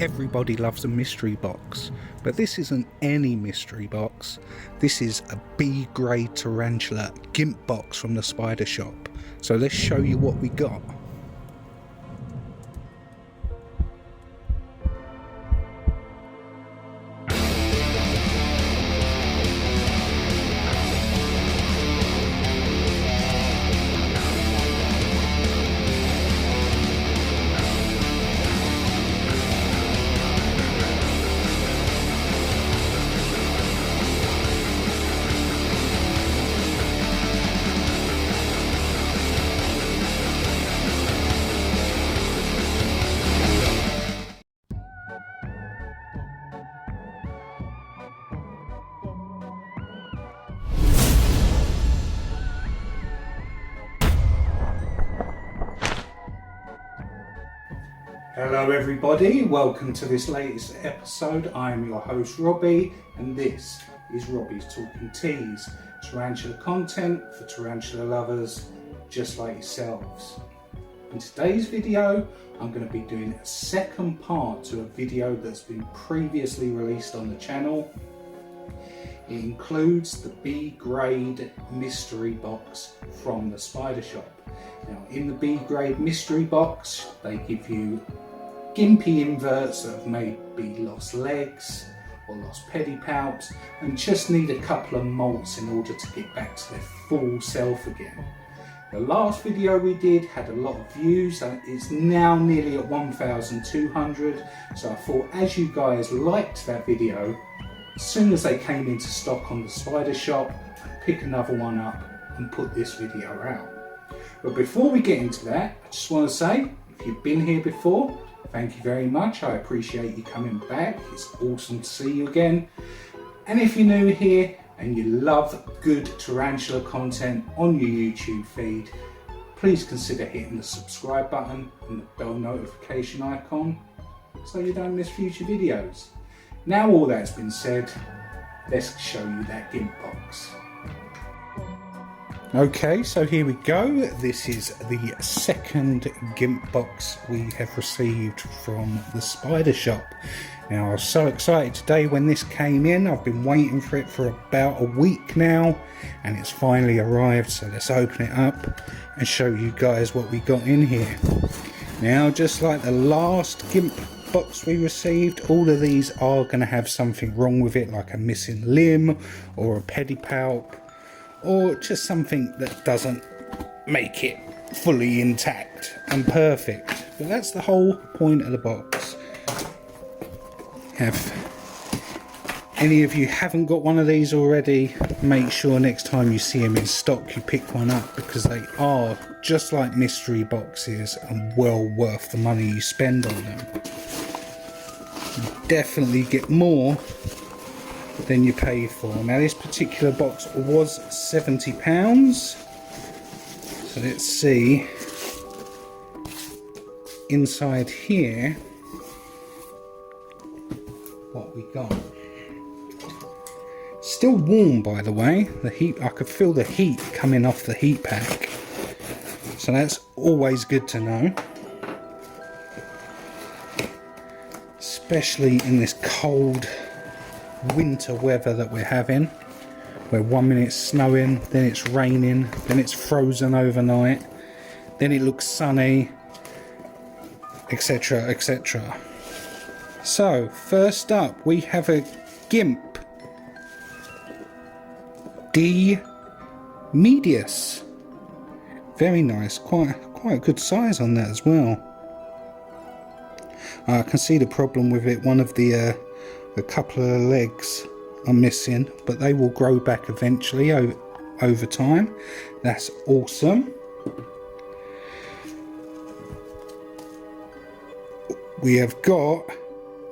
Everybody loves a mystery box, but this isn't any mystery box. This is a B-grade tarantula Gimp box from the spider shop. So let's show you what we got. Hello everybody, welcome to this latest episode. I am your host Robbie and this is Robbie's Talking Teas, tarantula content for tarantula lovers just like yourselves. In today's video I'm going to be doing a second part to a video that's been previously released on the channel. It includes the B-grade mystery box from the spider shop. Now in the B-grade mystery box they give you gimpy inverts that have maybe lost legs or lost pedipalps and just need a couple of molts in order to get back to their full self again. The last video we did had a lot of views and it's now nearly at 1,200, so I thought as you guys liked that video, as soon as they came into stock on the spider shop, I'd pick another one up and put this video out. But before we get into that, I just want to say, if you've been here before, thank you very much. I appreciate you coming back. It's awesome to see you again. And if you're new here and you love good tarantula content on your YouTube feed, please consider hitting the subscribe button and the bell notification icon so you don't miss future videos. Now all that's been said, let's show you that Gimp box. Okay, so here we go. This is the second Gimp box we have received from the spider shop. Now I was so excited today when this came in. I've been waiting for it for about a week now and it's finally arrived, so let's open it up and show you guys what we got in here. Now just like the last Gimp box we received, all of these are going to have something wrong with it, like a missing limb or a pedipalp, or just something that doesn't make it fully intact and perfect. But that's the whole point of the box. If any of you haven't got one of these already, make sure next time you see them in stock you pick one up, because they are just like mystery boxes and well worth the money you spend on them. You definitely get more than you pay for. Now this particular box was £70, so let's see inside here what we got. Still warm, by the way. The heat, I could feel the heat coming off the heat pack, so that's always good to know, especially in this cold winter weather that we're having, where 1 minute it's snowing, then it's raining, then it's frozen overnight, then it looks sunny, etc, etc. So first up we have a Gimp D Medius. Very nice, quite a good size on that as well. I can see the problem with it. One of the a couple of legs are missing, but they will grow back eventually over time. That's awesome. We have got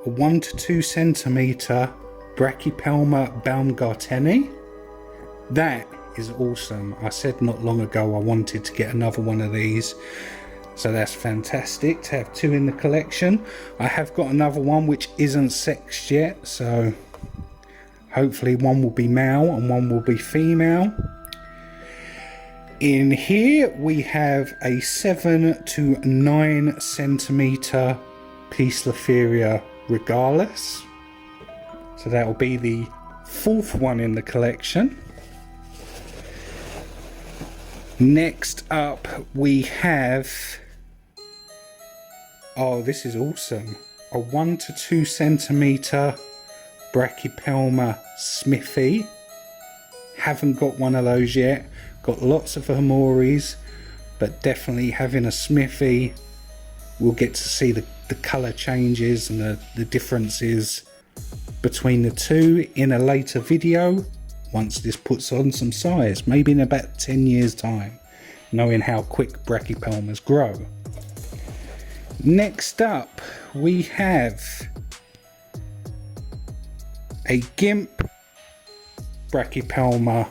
a 1 to 2 centimeter Brachypelma baumgarteni. That is awesome. I said not long ago I wanted to get another one of these, so that's fantastic to have two in the collection. I have got another one which isn't sexed yet, so hopefully one will be male and one will be female. In here we have a 7 to 9 centimeter Poecilopharia regardless. So that will be the 4th one in the collection. Next up we have, oh, this is awesome, a 1 to 2 centimeter Brachypelma Smithy. Haven't got one of those yet. Got lots of Hamoris, but definitely having a Smithy, we'll get to see the colour changes and the differences between the two in a later video, once this puts on some size, maybe in about 10 years time, knowing how quick Brachypelmas grow. Next up we have a Gimp Brachypelma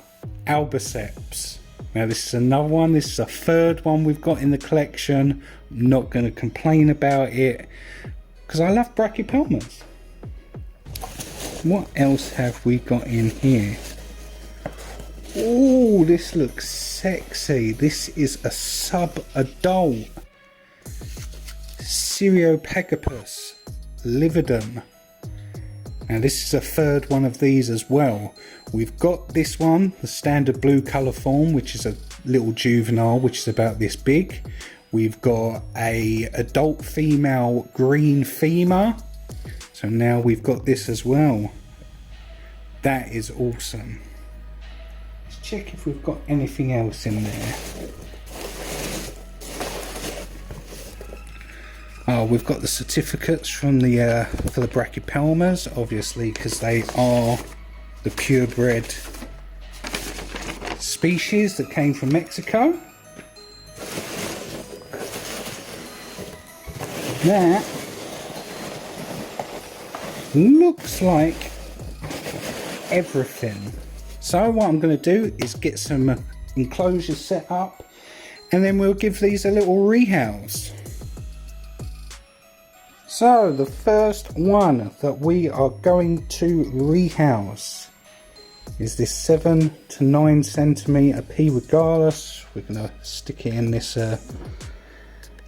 albiceps. Now this is another one, this is a 3rd one we've got in the collection. I'm not going to complain about it because I love Brachypelmas. What else have we got in here? Oh, this looks sexy. This is a sub-adult Cereopagopus lividum. Now this is a 3rd one of these as well. We've got this one, the standard blue colour form, which is a little juvenile, which is about this big. We've got a adult female green femur. So now we've got this as well. That is awesome. Let's check if we've got anything else in there. Oh, we've got the certificates from the for the Brachypelmas, obviously, because they are the purebred species that came from Mexico. That looks like everything. So what I'm going to do is get some enclosures set up, and then we'll give these a little rehouse. So the first one that we are going to rehouse is this 7 to 9 centimeter P regardless. We're going to stick it in this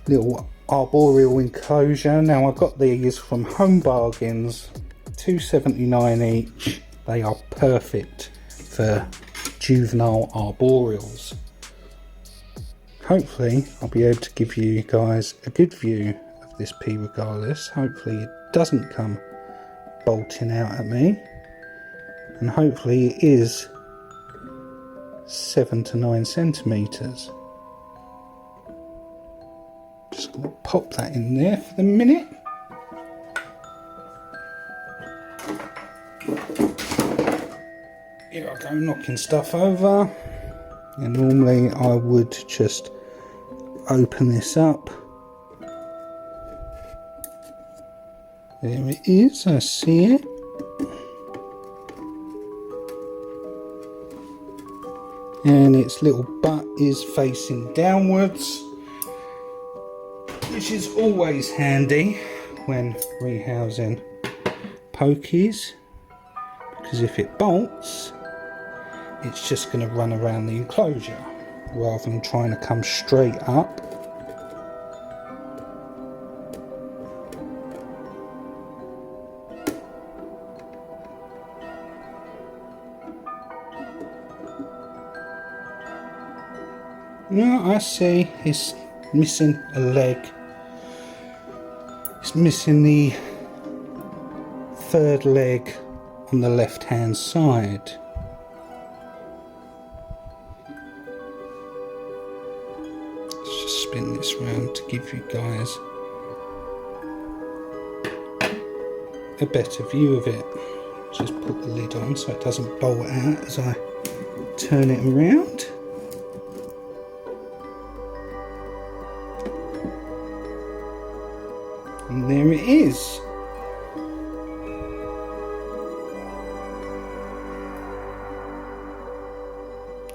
little arboreal enclosure. Now I got these from Home Bargains, $2.79 each. They are perfect for juvenile arboreals. Hopefully I'll be able to give you guys a good view of this P regardless. Hopefully it doesn't come bolting out at me, and hopefully it is 7 to 9 centimeters. Just going to pop that in there for the minute. Here I go, knocking stuff over. And normally I would just open this up. There it is, I see it. And its little butt is facing downwards, which is always handy when rehousing pokies, because if it bolts, it's just going to run around the enclosure rather than trying to come straight up. Now I see it's missing a leg. It's missing the 3rd leg on the left hand side. Let's just spin this round to give you guys a better view of it. Just put the lid on so it doesn't bolt out as I turn it around. And there it is.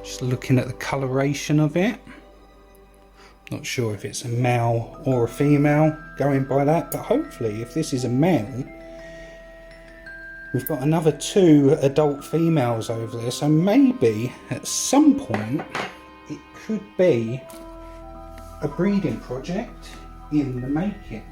Just looking at the coloration of it. Not sure if it's a male or a female, going by that, but hopefully if this is a male, we've got another 2 adult females over there, so maybe at some point it could be a breeding project in the making.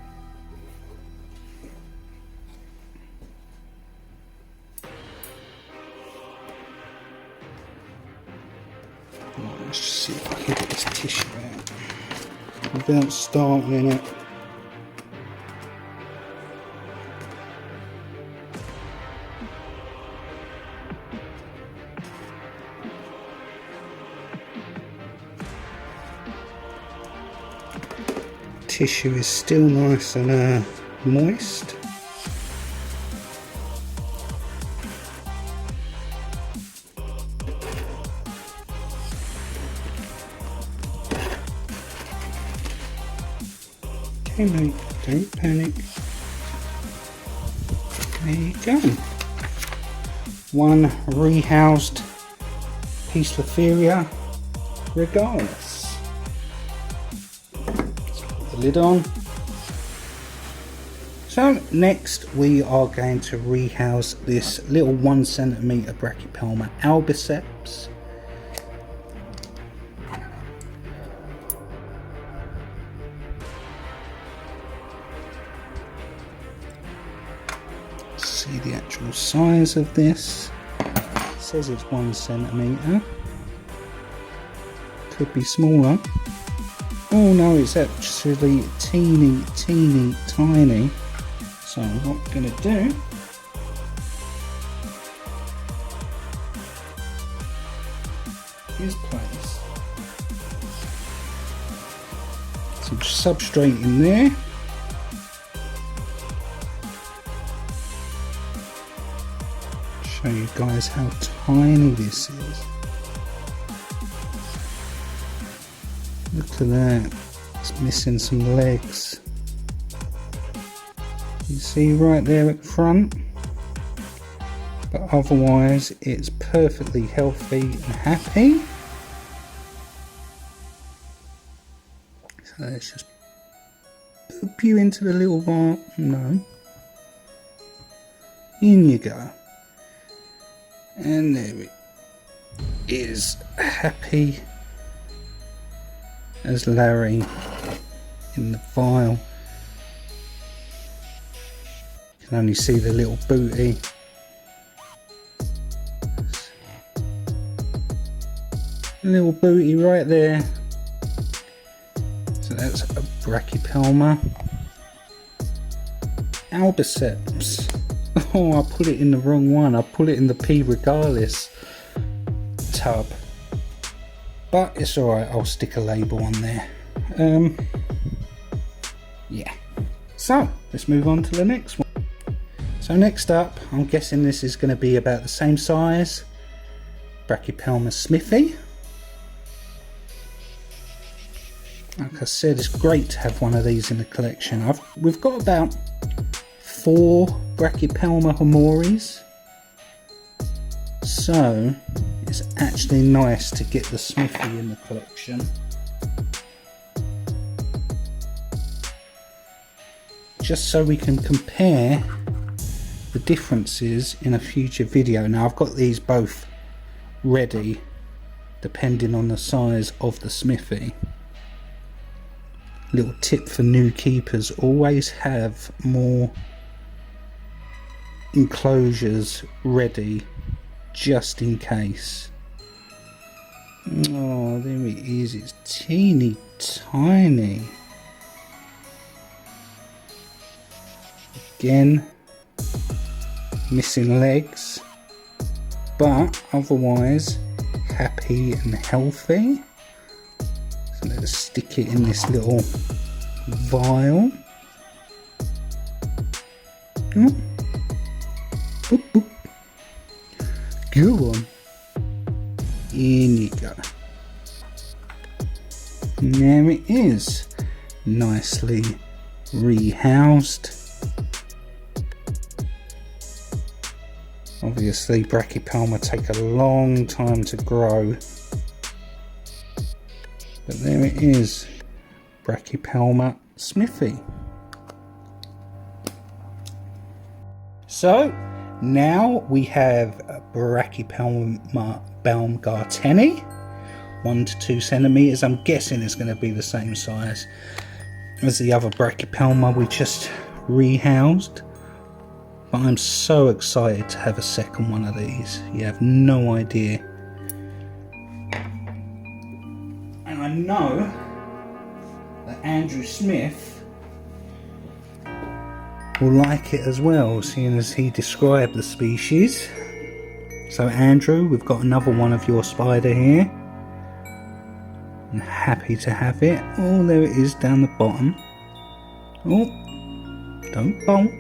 about starting it. Tissue is still nice and moist. Okay mate, don't panic. There you go. One rehoused Poecilotheria regalis. Let's put the lid on. So next we are going to rehouse this little 1 centimetre Brachypelma albiceps. See the actual size of this. It says it's 1 centimetre. Could be smaller. Oh no, it's actually teeny tiny. So what I'm going to do is place some substrate in there. Show you guys how tiny this is. Look at that, it's missing some legs. You see right there at the front, but otherwise it's perfectly healthy and happy. So let's just poop you into the little vial. No, in you go. And there it is, happy as Larry in the vial. You can only see the little booty. Little booty right there. So that's a Brachypelma albiceps. Oh, I put it in the wrong one. I put it in the P. regalis tub. But it's alright, I'll stick a label on there. Yeah. So, let's move on to the next one. So next up, I'm guessing this is going to be about the same size. Brachypelma smithy. Like I said, it's great to have one of these in the collection. We've got about 4 Brachypelma homoris, so it's actually nice to get the smithy in the collection. Just so we can compare the differences in a future video. Now I've got these both ready depending on the size of the smithy. Little tip for new keepers, always have more enclosures ready just in case. Oh, there it is, it's teeny tiny. Again, missing legs, but otherwise happy and healthy. So let's stick it in this little vial. Oh. Boop, boop. Go on. In you go. And there it is, nicely rehoused. Obviously Brachypelma take a long time to grow, but there it is, Brachypelma smithy. So now we have Brachypelma baumgarteni, 1 to 2 centimeters. I'm guessing it's going to be the same size as the other Brachypelma we just rehoused. But I'm so excited to have a second one of these. You have no idea. And I know that Andrew Smith will like it as well, seeing as he described the species. So Andrew, we've got another one of your spider here. I'm happy to have it. Oh, there it is down the bottom. Oh, don't bolt.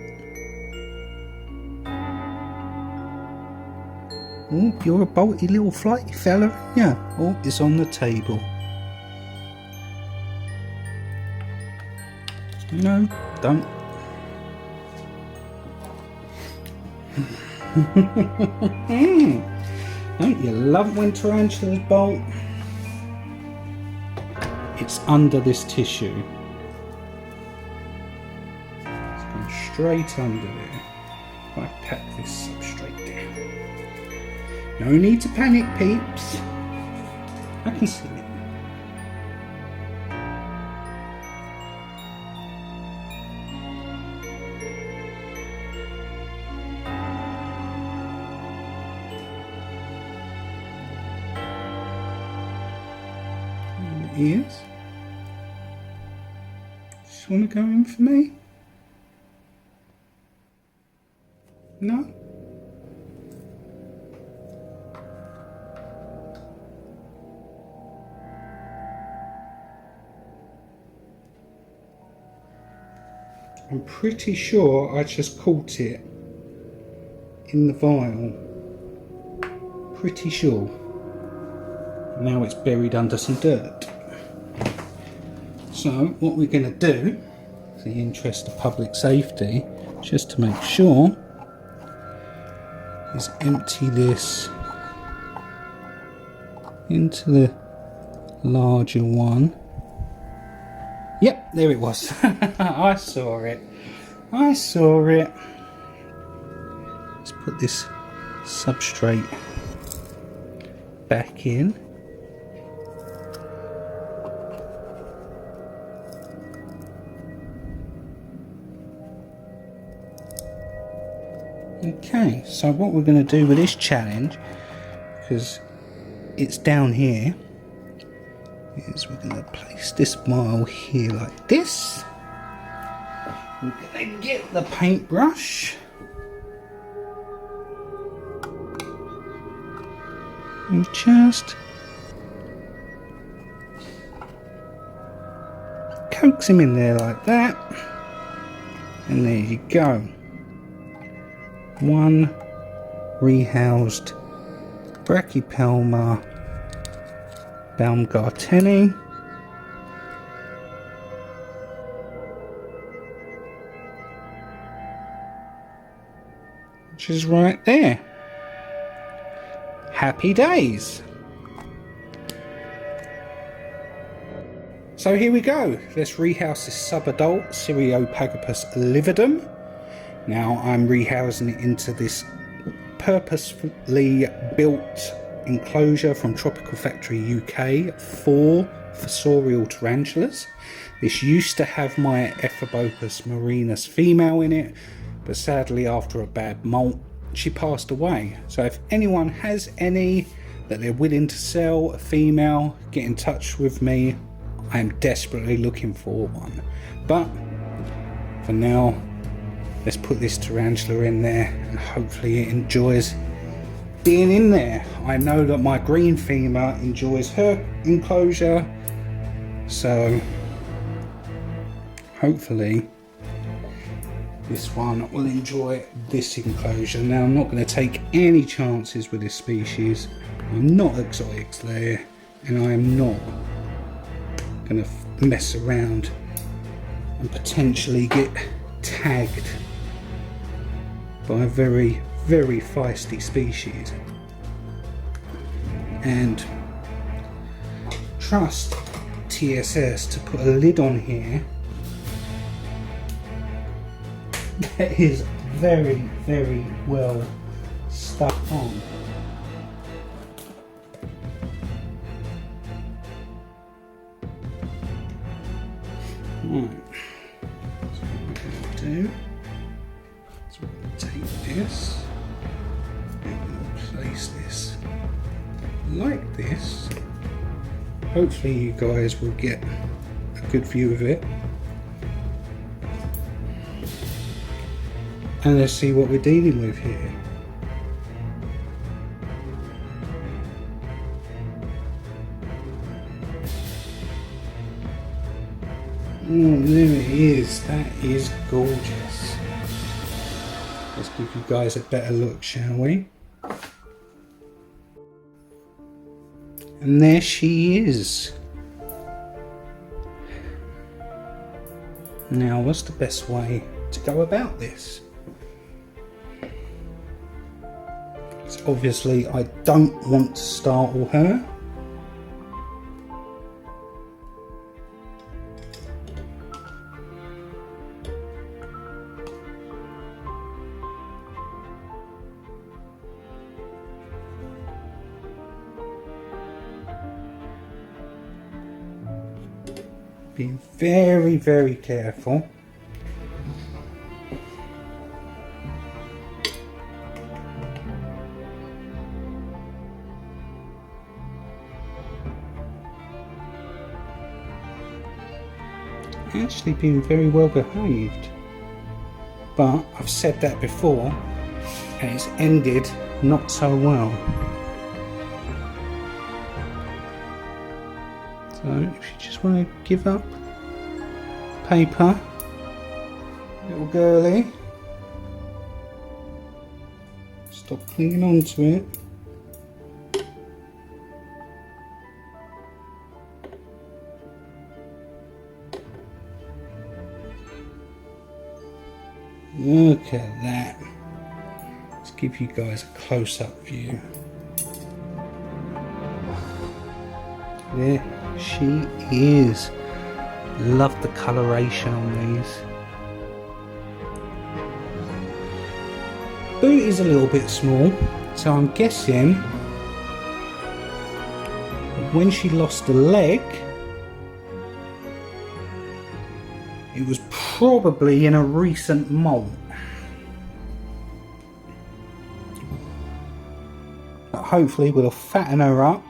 Oh, you're a bolty little flighty fella, aren't you? Oh, it's on the table. No, don't. Don't you love when tarantulas bolt? It's under this tissue. It's gone straight under there. If I pat this substrate down. No need to panic, peeps. I can see it. Ears. Just want to go in for me? No? I'm pretty sure I just caught it in the vial. Pretty sure. Now it's buried under some dirt. So what we're going to do, in the interest of public safety, just to make sure, is empty this into the larger one. Yep, there it was. I saw it. I saw it. Let's put this substrate back in. Okay, so what we're going to do with this challenge, because it's down here, is we're going to place this vial here like this. We're going to get the paintbrush and just coax him in there like that, and there you go. One rehoused Brachypelma baumgarteni. Which is right there. Happy days. So here we go. Let's rehouse this subadult Cereopagopus lividum. Now I'm rehousing it into this purposefully built enclosure from Tropical Factory UK for fossorial tarantulas. This used to have my Ephebopus marinus female in it, but sadly after a bad molt she passed away. So if anyone has any that they're willing to sell, a female, get in touch with me. I am desperately looking for one. But for now, let's put this tarantula in there and hopefully it enjoys being in there. I know that my green female enjoys her enclosure, so hopefully this one will enjoy this enclosure. Now I'm not going to take any chances with this species. I'm not exotics there, and I am not going to mess around and potentially get tagged by a very, very feisty species. And trust TSS to put a lid on here that is very, very well stuck on. Right, so what we're going to do is we're going to take this and we'll place this like this. Hopefully you guys will get a good view of it. And let's see what we're dealing with here. Oh, there it is. That is gorgeous. Let's give you guys a better look, shall we? And there she is. Now, what's the best way to go about this? So obviously, I don't want to startle her. Being very, very careful. Actually being very well behaved. But I've said that before and it's ended not so well. So if you just want to give up paper, little girly, stop clinging on to it. Look at that. Let's give you guys a close-up view. There she is. Love the coloration on these. Boot is a little bit small, so I'm guessing when she lost a leg, it was probably in a recent molt. But hopefully we'll fatten her up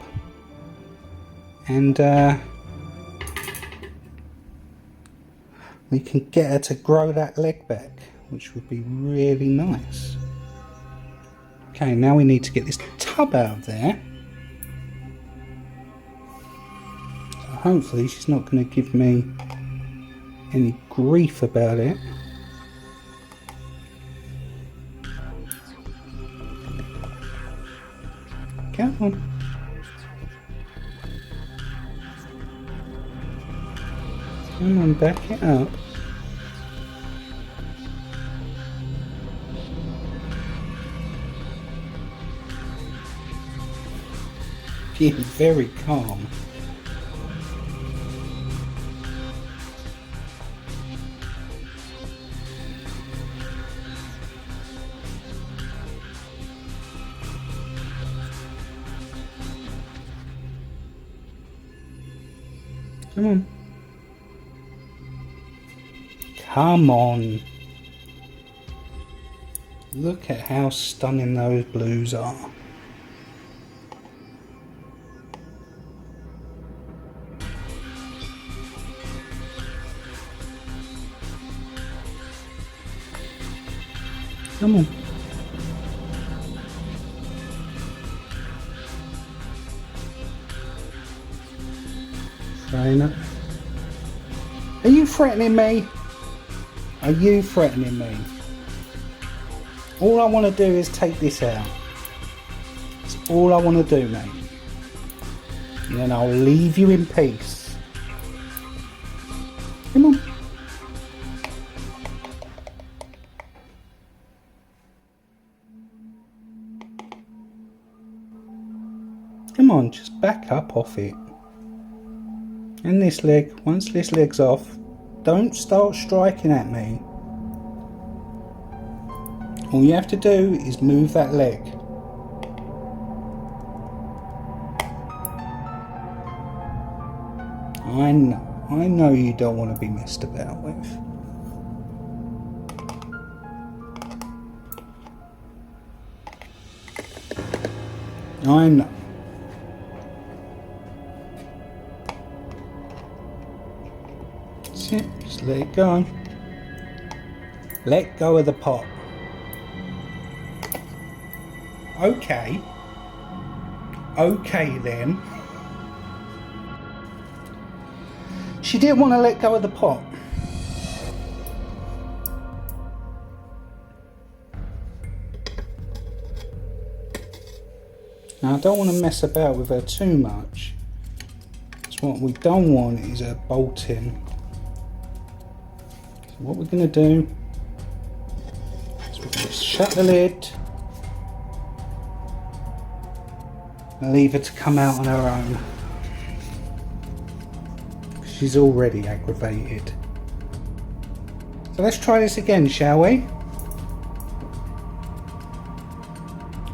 and we can get her to grow that leg back, which would be really nice. Okay, now we need to get this tub out of there. So hopefully she's not going to give me any grief about it. Come on. Come on, back it up. Being very calm. Come on. Come on. Look at how stunning those blues are. Come on. Trainer. Are you threatening me? Are you threatening me? All I want to do is take this out. That's all I want to do, mate. And then I'll leave you in peace. Come on. Come on, just back up off it. And this leg, once this leg's off, don't start striking at me. All you have to do is move that leg. I know you don't want to be messed about with. I know. Just let it go. Let go of the pot. Okay. Okay then. She didn't want to let go of the pot. Now I don't want to mess about with her too much. So what we don't want is her bolting. So what we're going to do is we're going to shut the lid and leave her to come out on her own. She's already aggravated. So let's try this again, shall we?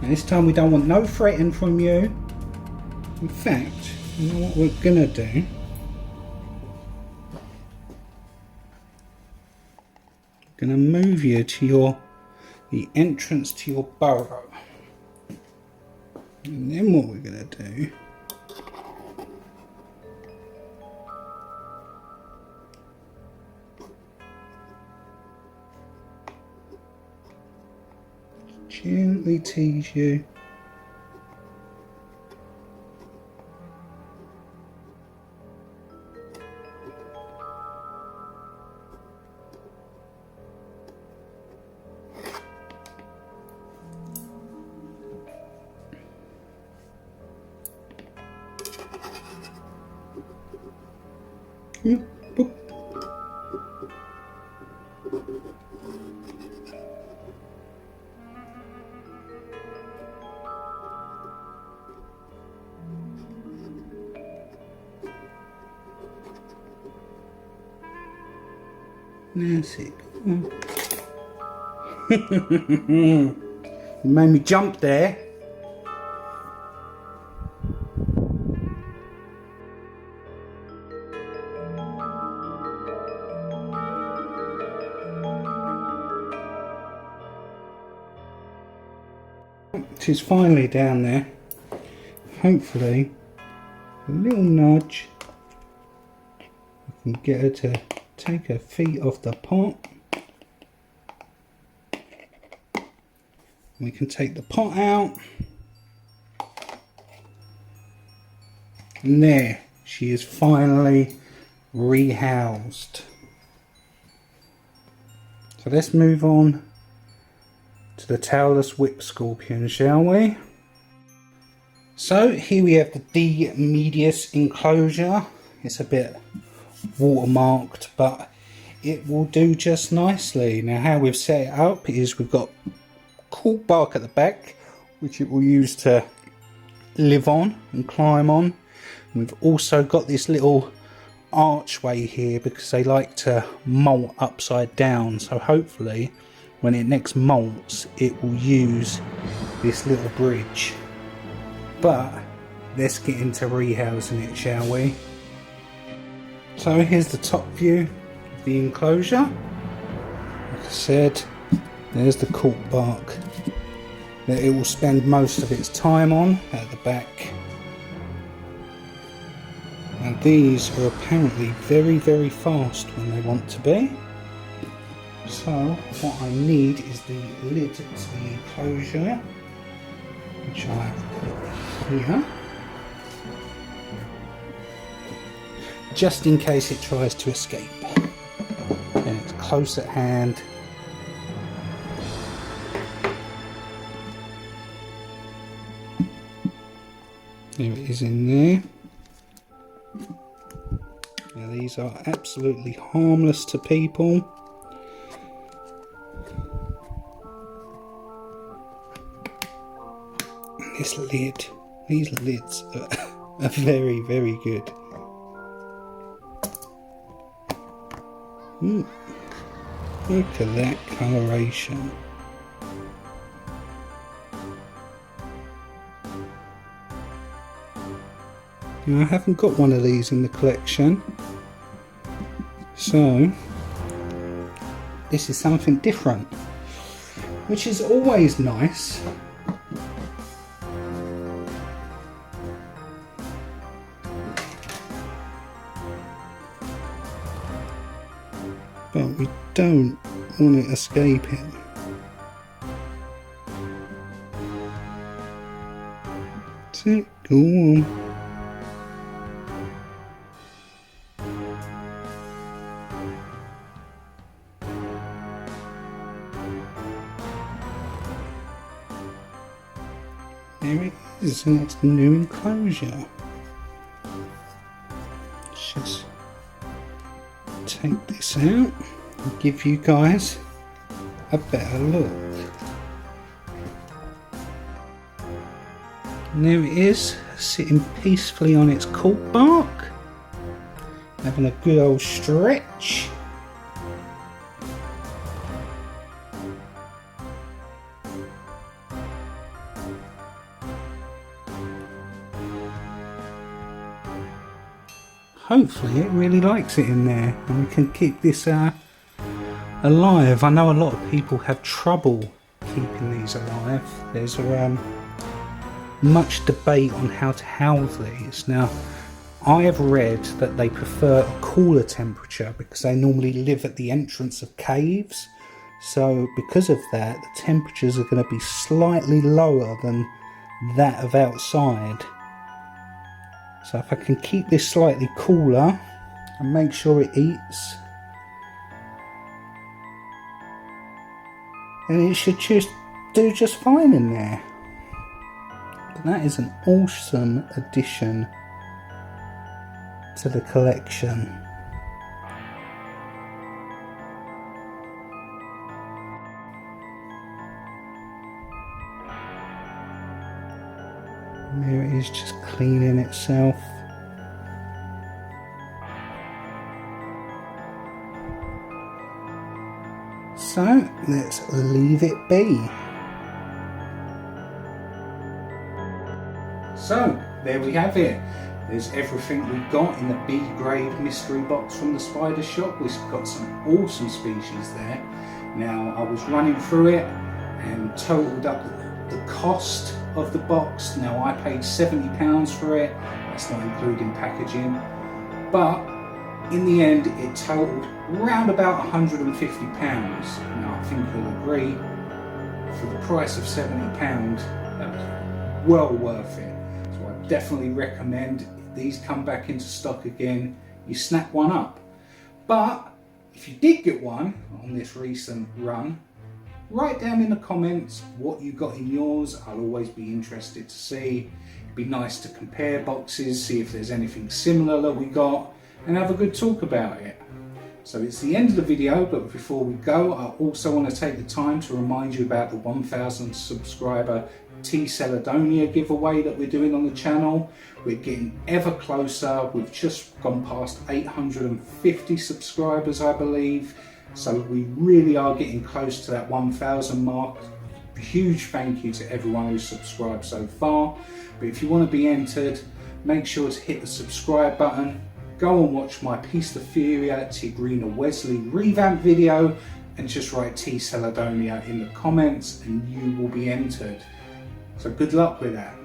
And this time we don't want no threatening from you. In fact, you know what we're gonna do? We're gonna move you to the entrance to your burrow. And then what we're gonna do, gently tease you. Boop. That's it. You made me jump there. She's finally down there. Hopefully, a little nudge, I can get her to take her feet off the pot. We can take the pot out. And there, she is finally rehoused. So let's move on to the tailless whip scorpion, shall we? So here we have the D medius enclosure. It's a bit watermarked, but it will do just nicely. Now how we've set it up is we've got cork bark at the back, which it will use to live on and climb on. And we've also got this little archway here because they like to molt upside down, so hopefully when it next molts it will use this little bridge. But let's get into rehousing it, shall we? So here's the top view of the enclosure. Like I said, there's the cork bark that it will spend most of its time on at the back. And these are apparently very fast when they want to be. So what I need is the lid to the enclosure, which I have put here, just in case it tries to escape. And it's close at hand. There it is in there. Now these are absolutely harmless to people. This lid, these lids are very good. Look at that coloration. Now, I haven't got one of these in the collection, so this is something different, which is always nice. don't want it escaping. That's it, go on. There it is, and it's the new enclosure. Let's just take this out and give you guys a better look. And there it is, sitting peacefully on its cork bark, having a good old stretch. Hopefully it really likes it in there and we can keep this alive. I know a lot of people have trouble keeping these alive. There's much debate on how to house these. Now, I have read that they prefer a cooler temperature because they normally live at the entrance of caves. So because of that, the temperatures are going to be slightly lower than that of outside. So if I can keep this slightly cooler and make sure it eats, then it should just do just fine in there. But that is an awesome addition to the collection. And there it is, just cleaning itself. So let's leave it be. So there we have it. There's everything we've got in the B grade mystery box from the spider shop. We've got some awesome species there. Now I was running through it and totaled up the cost of the box. Now I paid £70 for it. That's not including packaging. But in the end it totaled around about £150. Now I think you'll agree, for the price of £70, that was well worth it. So I definitely recommend, if these come back into stock again, you snap one up. But if you did get one on this recent run, write down in the comments what you got in yours. I'll always be interested to see. It'd be nice to compare boxes, see if there's anything similar that we got, and have a good talk about it. So it's the end of the video, but before we go, I also want to take the time to remind you about the 1,000 subscriber T Celadonia giveaway that we're doing on the channel. We're getting ever closer. We've just gone past 850 subscribers, I believe. So we really are getting close to that 1,000 mark. A huge thank you to everyone who's subscribed so far. But if you want to be entered, make sure to hit the subscribe button. Go and watch my Pistotheria Tigrina Wesley revamp video and just write T Celadonia in the comments and you will be entered. So good luck with that.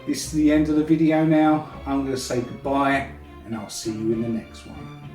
This is the end of the video now. I'm going to say goodbye and I'll see you in the next one.